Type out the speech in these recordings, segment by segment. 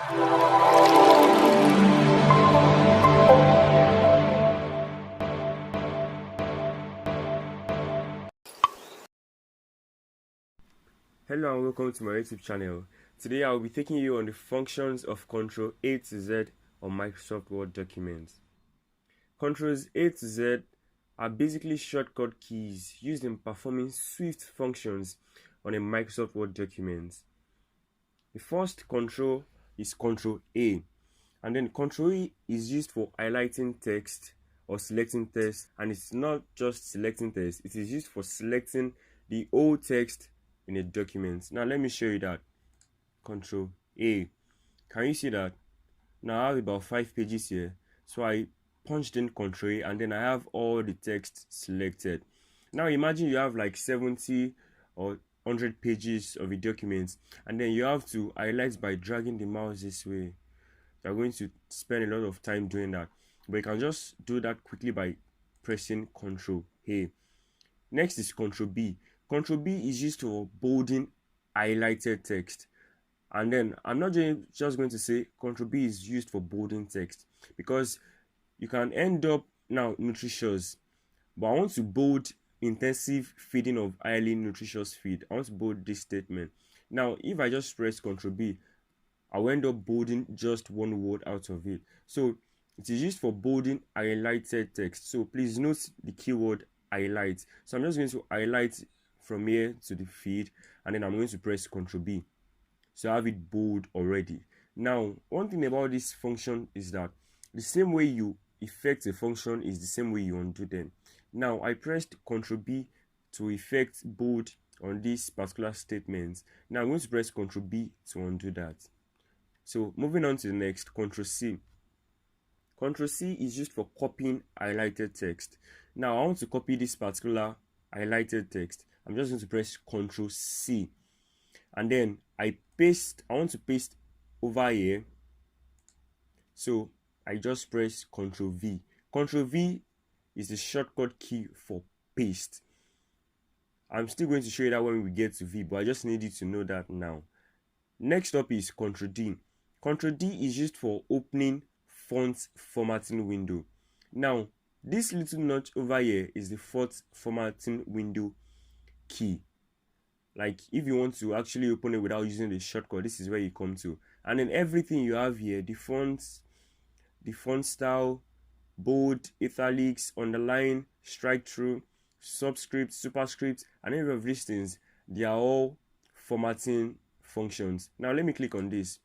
Hello and welcome to my YouTube channel. Today I will be taking you on the functions of Ctrl A to Z on Microsoft Word documents. Controls A to Z are basically shortcut keys used in performing swift functions on a Microsoft Word document. The first control is Ctrl A, and then Ctrl A is used for highlighting text or selecting text, and it's not just selecting text, it is used for selecting the whole text in a document. Now let me show you that. Ctrl A. Can you see that? Now I have about 5 pages here, so I punched in Ctrl A and then I have all the text selected. Now imagine you have like 70 or 100 pages of a document, and then you have to highlight by dragging the mouse this way. You're going to spend a lot of time doing that, but you can just do that quickly by pressing Ctrl A. Next is Ctrl B. Ctrl B is used for bolding highlighted text. And then I'm not just going to say Ctrl B is used for bolding text, because you can end up now nutritious, but I want to bold intensive feeding of highly nutritious feed. I want to bold this statement. Now if I just press Ctrl B, I will end up bolding just one word out of it. So it is used for bolding highlighted text. So please note the keyword highlight. So I'm just going to highlight from here to the feed, and then I'm going to press Ctrl B. So I have it bold already. Now, one thing about this function is that the same way you effect a function is the same way you undo them. Now, I pressed Ctrl B to effect bold on this particular statement. Now, I'm going to press Ctrl B to undo that. So, moving on to the next, Ctrl C. Ctrl C is used for copying highlighted text. Now, I want to copy this particular highlighted text. I'm just going to press Ctrl C, and then I want to paste over here. So I just press Ctrl V. Ctrl V is the shortcut key for paste. I'm still going to show you that when we get to V, but I just need you to know that now. Next up is Ctrl D. Ctrl D is used for opening font formatting window. Now, this little notch over here is the font formatting window key. Like if you want to actually open it without using the shortcut, this is where you come to. And then everything you have here, the fonts, the font style, bold, italics, underline, strike through, subscript, superscript, and every of these things, they are all formatting functions. Now let me click on this.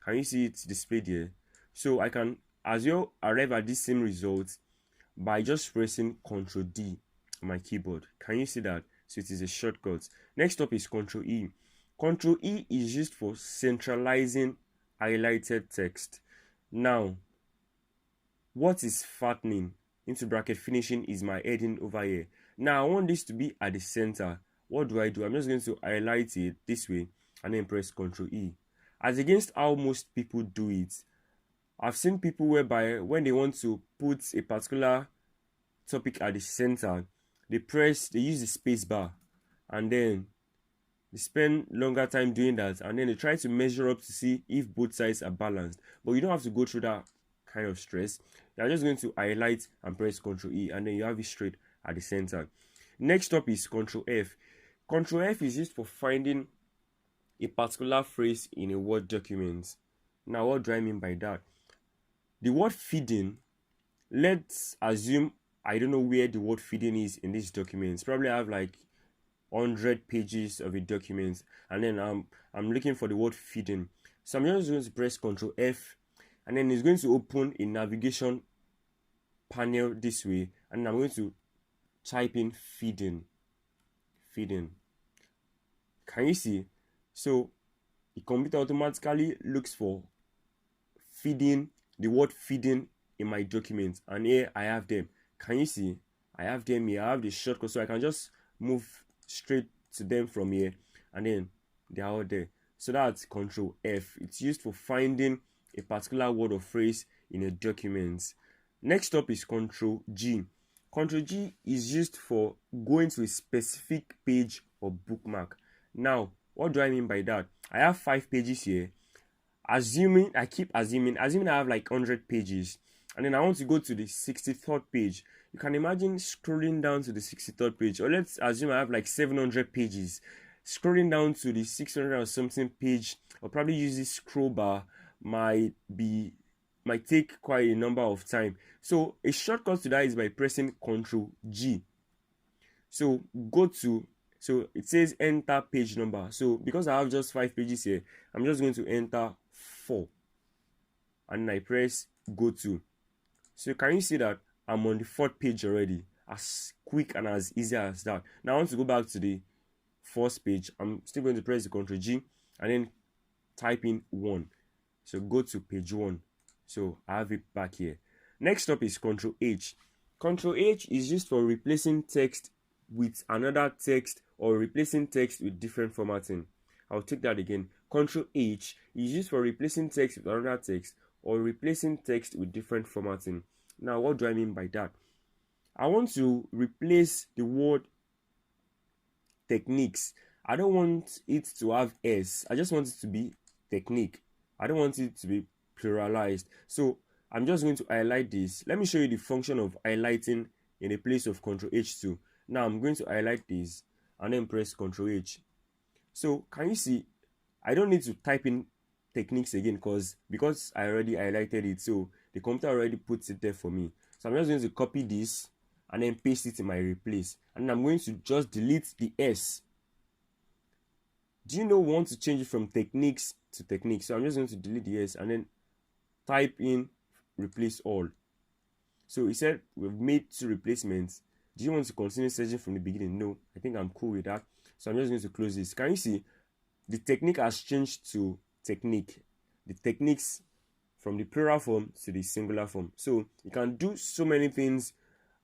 Can you see it displayed here? So I can as well arrive at this same result by just pressing Ctrl D on my keyboard. Can you see that? So it is a shortcut. Next up is Ctrl E. Ctrl E is used for centralizing highlighted text. Now, what is fattening into bracket finishing is my heading over here. Now I want this to be at the center. What do? I'm just going to highlight it this way and then press Ctrl E. As against how most people do it, I've seen people whereby when they want to put a particular topic at the center, they use the space bar, and then they spend longer time doing that, and then they try to measure up to see if both sides are balanced. But you don't have to go through that kind of stress. You're just going to highlight and press Ctrl E, and then you have it straight at the center. Next up is Ctrl F. Ctrl F is used for finding a particular phrase in a Word document. Now, what do I mean by that? The word feeding, let's assume I don't know where the word feeding is in this document. Probably I have like 100 pages of a document, and then I'm looking for the word feeding. So I'm just going to press Ctrl F, and then it's going to open a navigation panel this way, and I'm going to type in feeding. Can you see? So the computer automatically looks for feeding, the word feeding in my document, and here I have them. Can you see? I have them here. I have the shortcut, so I can just move straight to them from here, and then they are all there. So that's Ctrl F. It's used for finding a particular word or phrase in a document. Next up is Ctrl G. Ctrl G is used for going to a specific page or bookmark. Now, what do I mean by that? I have 5 pages here, I keep assuming I have like 100 pages, and then I want to go to the 63rd page. You can imagine scrolling down to the 63rd page, or let's assume I have like 700 pages. Scrolling down to the 600 or something page, or probably use this scroll bar might take quite a number of time. So a shortcut to that is by pressing Ctrl G. So so it says enter page number. So because I have just 5 pages here, I'm just going to enter 4, and I press go to. So can you see that I'm on the 4th page already? As quick and as easy as that. Now I want to go back to the 1st page. I'm still going to press the Ctrl G and then type in 1. So go to page 1. So I have it back here. Next up is Ctrl H. Ctrl H is used for replacing text with another text, or replacing text with different formatting. I'll take that again. Ctrl H is used for replacing text with another text, or replacing text with different formatting. Now, what do I mean by that? I want to replace the word techniques. I don't want it to have S. I just want it to be technique. I don't want it to be pluralized. So I'm just going to highlight this. Let me show you the function of highlighting in the place of Ctrl H2. Now I'm going to highlight this and then press Ctrl H. So can you see, I don't need to type in techniques again because I already highlighted it. So the computer already puts it there for me. So I'm just going to copy this and then paste it in my replace. And I'm going to just delete the S. Do you know we want to change it from techniques to techniques? So I'm just going to delete the S and then type in replace all. So it said we've made 2 replacements. Do you want to continue searching from the beginning? No, I think I'm cool with that. So I'm just going to close this. Can you see the technique has changed to technique? The techniques from the plural form to the singular form. So you can do so many things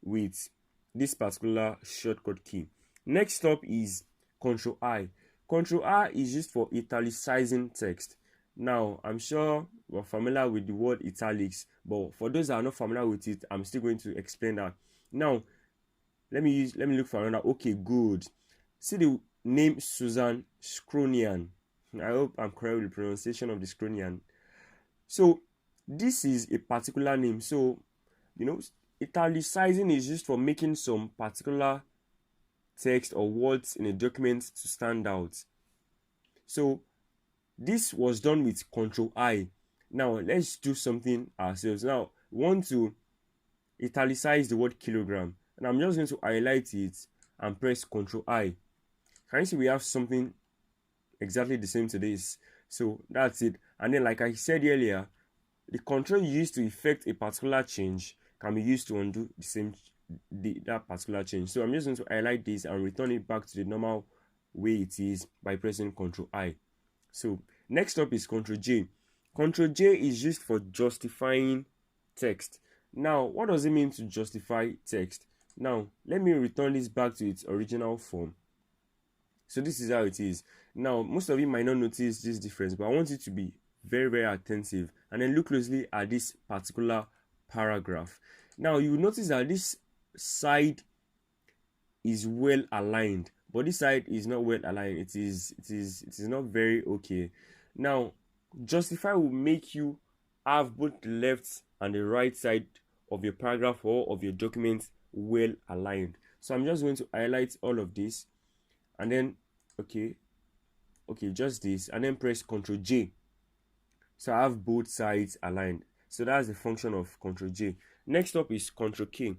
with this particular shortcut key. Next up is Ctrl I. Ctrl I is used for italicizing text. Now, I'm sure we're familiar with the word italics, but for those that are not familiar with it, I'm still going to explain that. Now, let me look for another. Okay, good. See the name Susan Scronian. I hope I'm correct with the pronunciation of the Scronian. So this is a particular name. So, italicizing is used for making some particular text or words in a document to stand out. So this was done with Ctrl I. Now let's do something ourselves. Now we want to italicize the word kilogram, and I'm just going to highlight it and press Ctrl I. Can you see we have something exactly the same to this? So that's it. And then, like I said earlier, the control used to effect a particular change can be used to undo that particular change. So I'm just going to highlight this and return it back to the normal way it is by pressing Ctrl I. So next up is Ctrl J. Ctrl J is used for justifying text. Now, what does it mean to justify text? Now, let me return this back to its original form. So this is how it is. Now, most of you might not notice this difference, but I want you to be very, very attentive and then look closely at this particular paragraph. Now, you will notice that this side is well aligned, but this side is not well aligned. It is not very okay. Now, justify will make you have both the left and the right side of your paragraph or of your document well aligned. So I'm just going to highlight all of this and then okay, just this, and then press Ctrl J. So I have both sides aligned. So that's the function of Ctrl J. Next up is Ctrl K.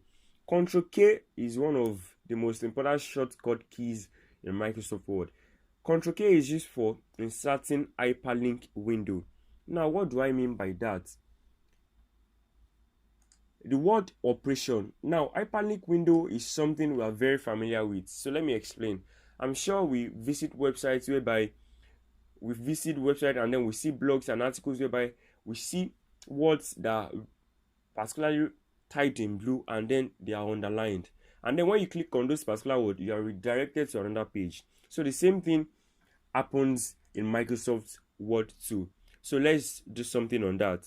Ctrl K is one of the most important shortcut keys in Microsoft Word. Ctrl K is used for inserting hyperlink window. Now, what do I mean by that? The word operation. Now, hyperlink window is something we are very familiar with. So let me explain. I'm sure we visit websites whereby and then we see blogs and articles whereby we see words that are particularly typed in blue and then they are underlined. And then when you click on those particular words, you are redirected to another page. So the same thing happens in Microsoft Word too. So let's do something on that.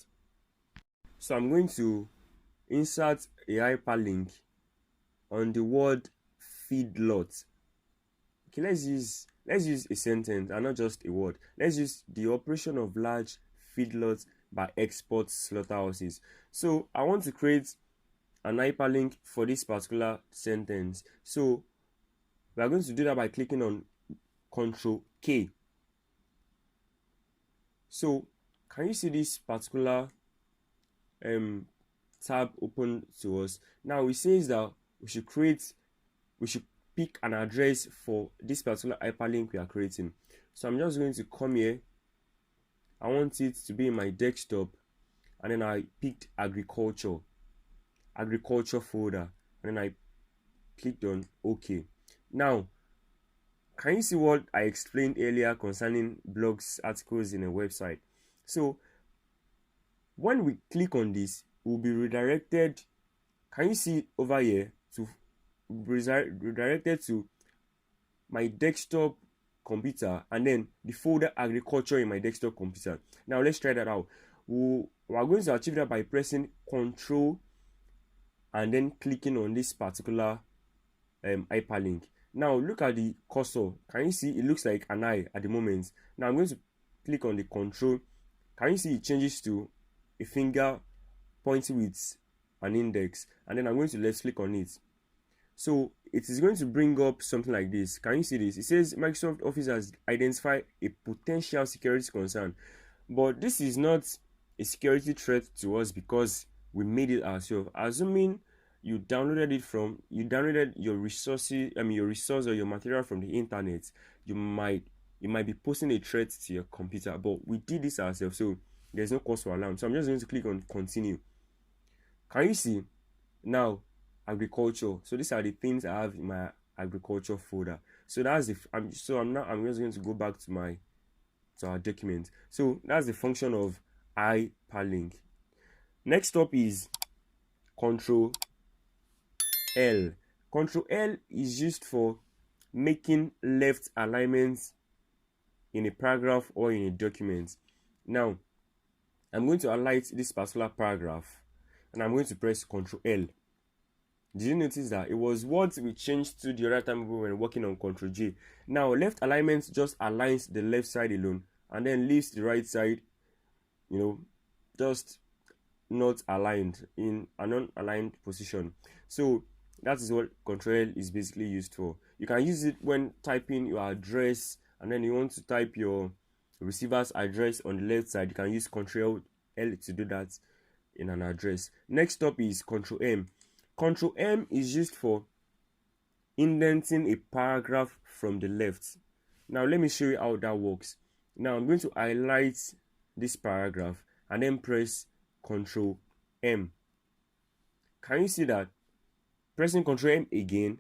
So I'm going to insert a hyperlink on the word feedlot. Okay, let's use a sentence and not just a word. Let's use the operation of large feedlots by export slaughterhouses. So I want to create an hyperlink for this particular sentence. So we are going to do that by clicking on Ctrl K. So can you see this particular tab open to us? Now it says that we should pick an address for this particular hyperlink we are creating. So I'm just going to come here. I want it to be in my desktop, and then I picked agriculture folder, and then I clicked on OK. Now can you see what I explained earlier concerning blogs, articles in a website? So when we click on this, we'll be redirected. Can you see over here to redirected to my desktop computer, and then the folder agriculture in my desktop computer. Now let's try that out. We are going to achieve that by pressing Ctrl and then clicking on this particular hyperlink. Now look at the cursor. Can you see it looks like an eye at the moment? Now I'm going to click on the control. Can you see it changes to a finger pointing with an index, and then I'm going to left click on it. So it is going to bring up something like this. Can you see this? It says Microsoft Office has identified a potential security concern, but this is not a security threat to us because we made it ourselves. Assuming you downloaded your resources, your resource or your material from the internet, you might be posing a threat to your computer, but we did this ourselves, so there's no cause for alarm. So I'm just going to click on continue. Can you see now agriculture? So these are the things I have in my agriculture folder. So that's the I'm just going to go back to our document. So that's the function of hyperlink. Next up is Ctrl L. Ctrl L is used for making left alignments in a paragraph or in a document. Now I'm going to highlight this particular paragraph, and I'm going to press Ctrl L. Did you notice that it was what we changed to the other time we were working on Ctrl J? Now left alignment just aligns the left side alone, and then leaves the right side, just not aligned, in a non-aligned position. So that is what Ctrl L is basically used for. You can use it when typing your address, and then you want to type your receiver's address on the left side. You can use Ctrl L to do that in an address. Next up is Ctrl M. Ctrl M is used for indenting a paragraph from the left. Now let me show you how that works. Now I'm going to highlight this paragraph and then press Ctrl M. Can you see that? Pressing Ctrl M again,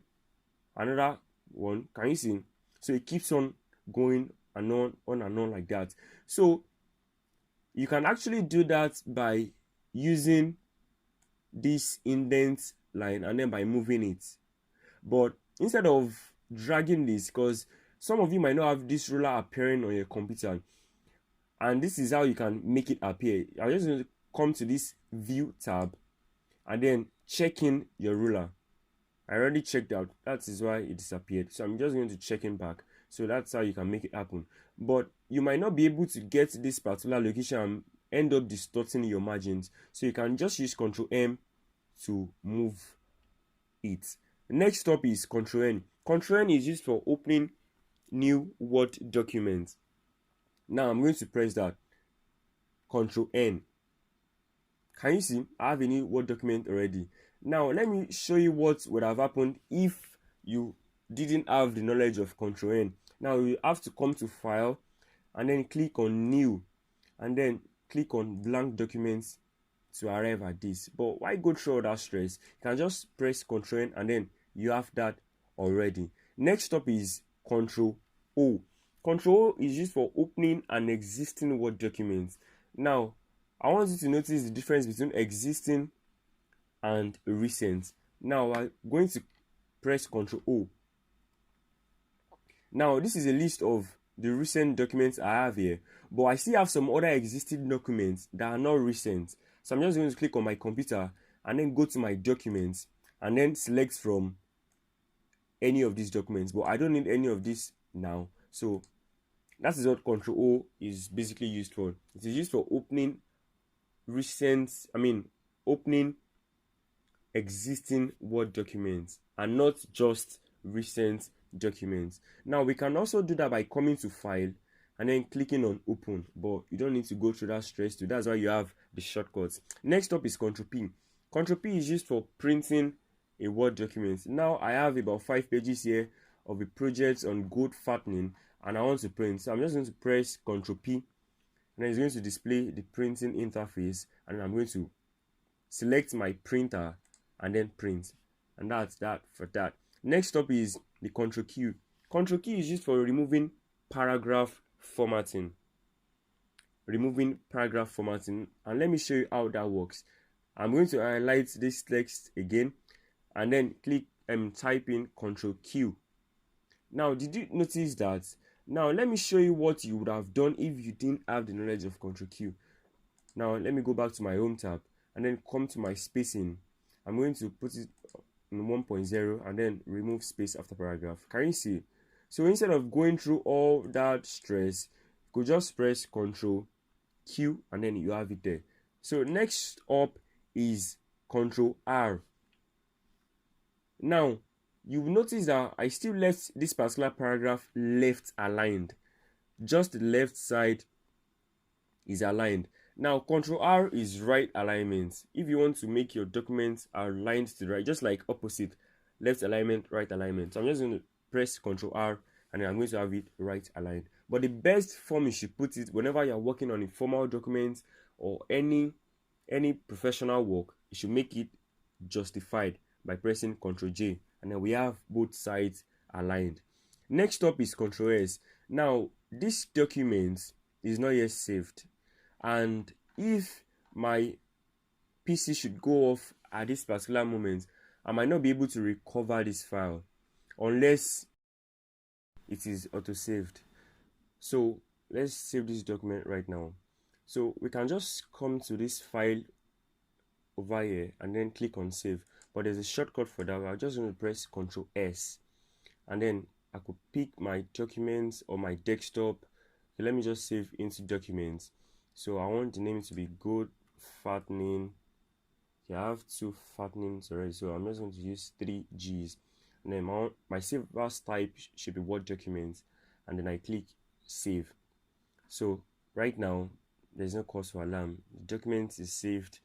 another one. Can you see? So it keeps on going and on like that. So you can actually do that by using this indent line and then by moving it. But instead of dragging this, because some of you might not have this ruler appearing on your computer, and this is how you can make it appear. I'm just going to come to this view tab and then check in your ruler. I already checked out, that is why it disappeared. So I'm just going to check in back. So that's how you can make it happen. But you might not be able to get this particular location and end up distorting your margins. So you can just use Ctrl M to move it. Next up is Ctrl N. Ctrl N is used for opening new Word documents. Now I'm going to press that. Ctrl N. Can you see? I have a new Word document already. Now let me show you what would have happened if you didn't have the knowledge of Ctrl N. Now you have to come to File and then click on New and then click on Blank Documents to arrive at this. But why go through all that stress? You can just press Ctrl N and then you have that already. Next up is Ctrl O. Ctrl O is used for opening an existing Word document. Now I want you to notice the difference between existing and recent. Now I'm going to press Ctrl O. Now this is a list of the recent documents I have here, but I still have some other existing documents that are not recent. So I'm just going to click on my computer and then go to my documents and then select from any of these documents, but I don't need any of this now. So That is what Ctrl O is basically used for. It is used for opening opening existing Word documents and not just recent documents. Now we can also do that by coming to File and then clicking on Open, but you don't need to go through that stress too. That's why you have the shortcuts. Next up is Ctrl P. Ctrl P is used for printing a Word document. Now I have about 5 pages here of a project on goat fattening and I want to print. So I'm just going to press Ctrl P and then it's going to display the printing interface, and I'm going to select my printer and then print, and that's that for that. Next up is the Ctrl Q. Ctrl Q is used for removing paragraph formatting. And let me show you how that works. I'm going to highlight this text again and then click type in Ctrl Q. Now did you notice that? Now let me show you what you would have done if you didn't have the knowledge of Ctrl Q. Now let me go back to my home tab and then come to my spacing. I'm going to put it on 1.0 and then remove space after paragraph. Can you see? So instead of going through all that stress, you could just press Ctrl Q and then you have it there. So next up is Ctrl R. Now you will notice that I still left this particular paragraph left aligned. Just the left side is aligned. Now Ctrl R is right alignment. If you want to make your document aligned to the right, just like opposite, left alignment, right alignment. So I'm just going to press Ctrl R and then I'm going to have it right aligned. But the best form you should put it whenever you're working on a formal document or any professional work, you should make it justified by pressing Ctrl J, and then we have both sides aligned. Next up is Ctrl S. Now this document is not yet saved, and if my PC should go off at this particular moment, I might not be able to recover this file unless it is auto-saved. So let's save this document right now. So we can just come to this file over here and then click on save, but there's a shortcut for that. I'm just going to press Ctrl S and then I could pick my documents or my desktop. Okay, let me just save into documents. So I want the name to be goat fattening. Okay, I have 2 fattenings already, so I'm just going to use 3 G's. And then my save as type should be Word document, and then I click save. So right now there's no cause for alarm. The document is saved,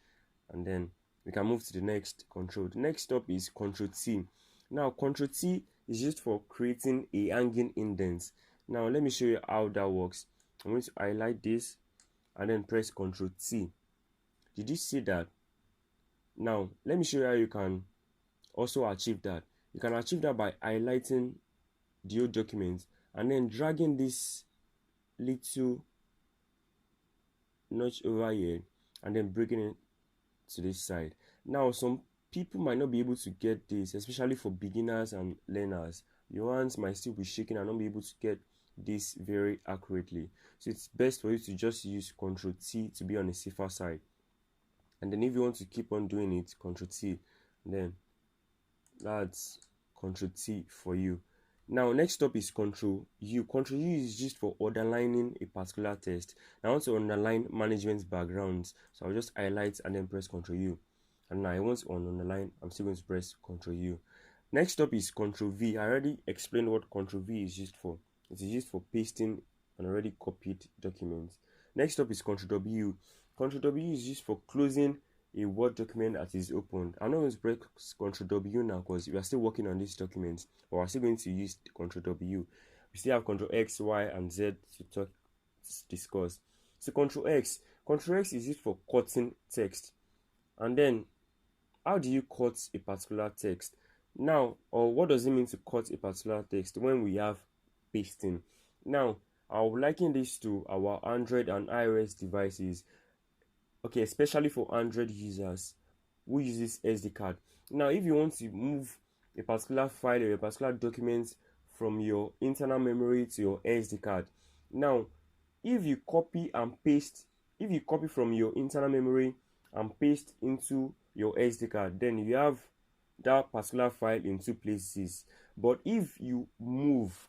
and then we can move to the next control. The next step is Ctrl T. Now Ctrl T is used for creating a hanging indent. Now let me show you how that works. I'm going to highlight this and then press Ctrl T. Did you see that? Now let me show you how you can also achieve that. You can achieve that by highlighting the old document and then dragging this little notch over here and then bringing it to this side. Now some people might not be able to get this, especially for beginners and learners. Your hands might still be shaking and not be able to get this very accurately. So it's best for you to just use Ctrl T to be on the safer side. And then if you want to keep on doing it, Ctrl T, then that's Ctrl T for you. Now next up is Ctrl U. Ctrl U is just for underlining a particular text. I want to underline management backgrounds, so I'll just highlight and then press Ctrl U. And now I want to underline, I'm still going to press Ctrl U. Next up is Ctrl V. I already explained what Ctrl V is used for. It is used for pasting an already copied document. Next up is Ctrl W. Ctrl W is used for closing a Word document that is opened. I'm not going to press Ctrl W now because we are still working on this document, but we're still going to use Ctrl W. We still have Ctrl X, Y, and Z to discuss. So Ctrl X is used for cutting text. And then, how do you cut a particular text? Now, or what does it mean to cut a particular text when we have pasting? Now, I would liken this to our Android and iOS devices. Okay, especially for Android users who uses SD card. Now, if you want to move a particular file or a particular document from your internal memory to your SD card, now, if you copy from your internal memory and paste into your SD card, then you have that particular file in 2 places. But if you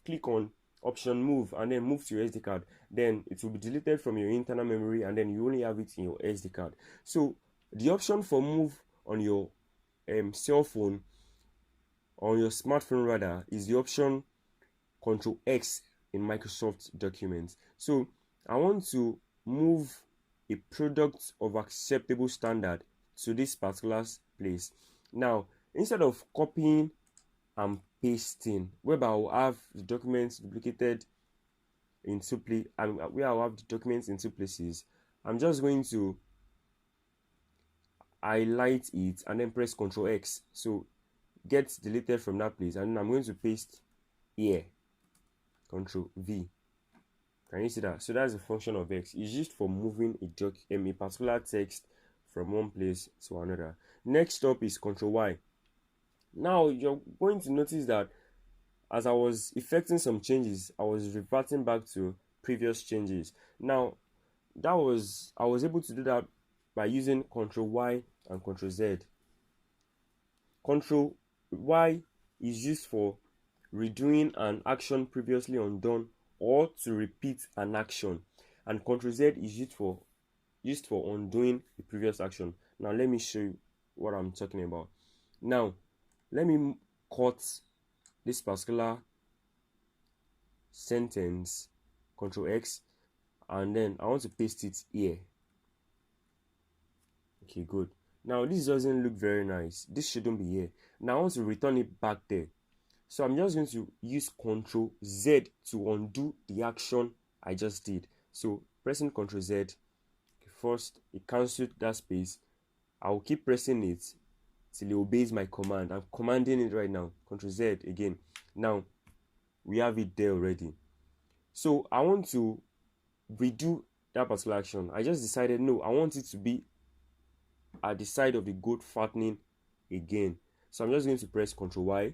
click on option move and then move to your SD card, then it will be deleted from your internal memory and then you only have it in your SD card. So the option for move on your cell phone, on your smartphone rather, is the option Ctrl X in Microsoft Documents. So I want to move a product of acceptable standard to this particular place. Now, instead of copying and pasting, whereby I will have the documents duplicated in where I will have the documents in two places, I'm just going to highlight it and then press Ctrl X. So get deleted from that place, and then I'm going to paste here. Ctrl V. Can you see that? So that's the function of X. It's used for moving a particular text from one place to another. Next up is Ctrl Y. Now you're going to notice that as I was effecting some changes, I was reverting back to previous changes. Now I was able to do that by using Ctrl Y and Ctrl Z. Ctrl Y is used for redoing an action previously undone or to repeat an action, and Ctrl Z is used for undoing the previous action. Now let me show you what I'm talking about. Now let me cut this particular sentence, Ctrl X, and then I want to paste it here. Okay, good. Now this doesn't look very nice. This shouldn't be here. Now I want to return it back there. So I'm just going to use Ctrl Z to undo the action I just did. So pressing Ctrl Z, first it cancelled that space. I will keep pressing it till it obeys my command. I'm commanding it right now. Ctrl Z again. Now we have it there already. So I want to redo that particular action. I just decided no, I want it to be at the side of the goat fattening again. So I'm just going to press Ctrl Y.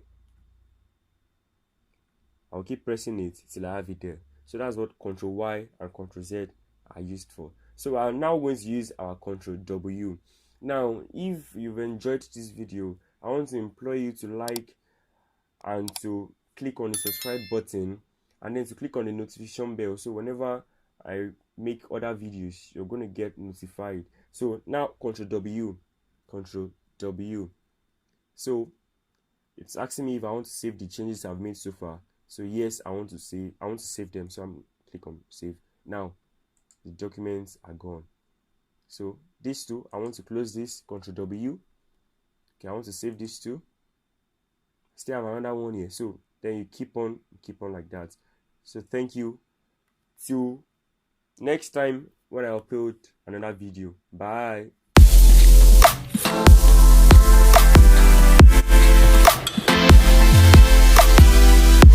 I'll keep pressing it till I have it there. So that's what Ctrl Y and Ctrl Z are used for. So I'm now going to use our Ctrl W. Now, if you've enjoyed this video, I want to implore you to like and to click on the subscribe button and then to click on the notification bell. So whenever I make other videos, you're going to get notified. So now Ctrl W, Ctrl W. So it's asking me if I want to save the changes I've made so far. So yes, I want to save them. So I'm click on save. Now the documents are gone. So these two, I want to close this, Ctrl W. Okay, I want to save this too. Still have another one here. So then you keep on like that. So thank you. Till next time when I upload another video. Bye.